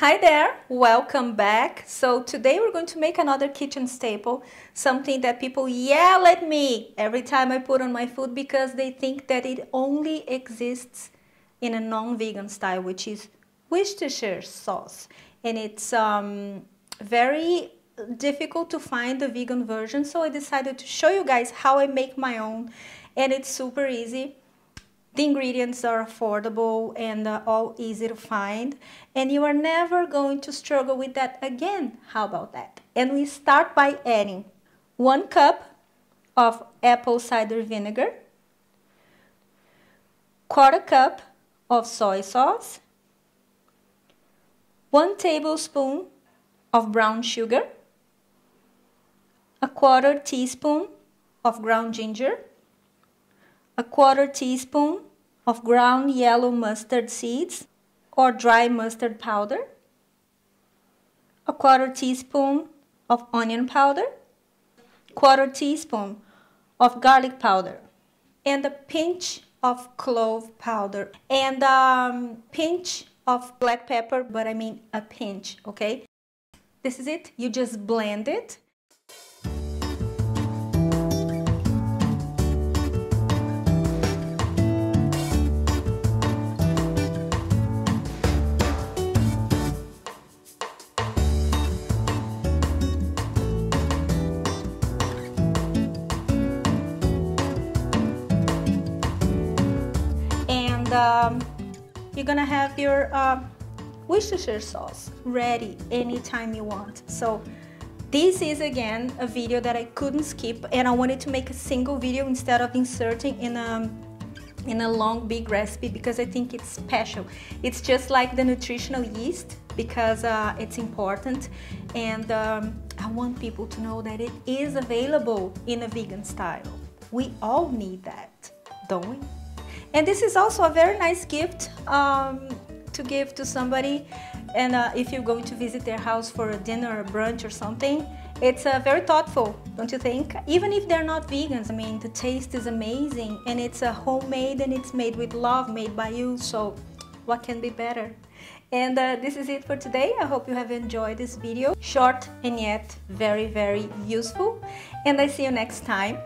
Hi there, welcome back. So today we're going to make another kitchen staple, something that people yell at me every time I put on my food because they think that it only exists in a non-vegan style, which is Worcestershire sauce. And it's very difficult to find the vegan version, so I decided to show you guys how I make my own, and it's super easy. The ingredients are affordable and all easy to find, and you are never going to struggle with that again. How about that? And we start by adding 1 cup of apple cider vinegar, 1/4 cup of soy sauce, 1 tablespoon of brown sugar, 1/4 teaspoon of ground ginger, 1/4 teaspoon of ground yellow mustard seeds or dry mustard powder, 1/4 teaspoon of onion powder, 1/4 teaspoon of garlic powder, and a pinch of clove powder, and a pinch of black pepper, but I mean a pinch, okay? This is it. You just blend it. You're gonna have your Worcestershire sauce ready anytime you want. So this is again a video that I couldn't skip, and I wanted to make a single video instead of inserting in a long big recipe because I think it's special. It's just like the nutritional yeast because it's important, and I want people to know that it is available in a vegan style. We all need that, don't we? And this is also a very nice gift to give to somebody, and if you're going to visit their house for a dinner or a brunch or something, it's very thoughtful, don't you think? Even if they're not vegans, I mean, the taste is amazing, and it's homemade, and it's made with love, made by you, so what can be better? And this is it for today. I hope you have enjoyed this video. Short and yet very, very useful, and I see you next time.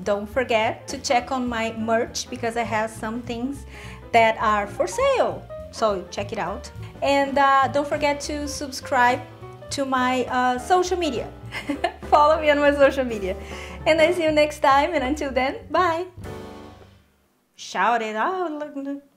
Don't forget to check on my merch because I have some things that are for sale, so check it out. And don't forget to subscribe to my social media. Follow me on my social media, and I see you next time, and until then, bye. Shout it out.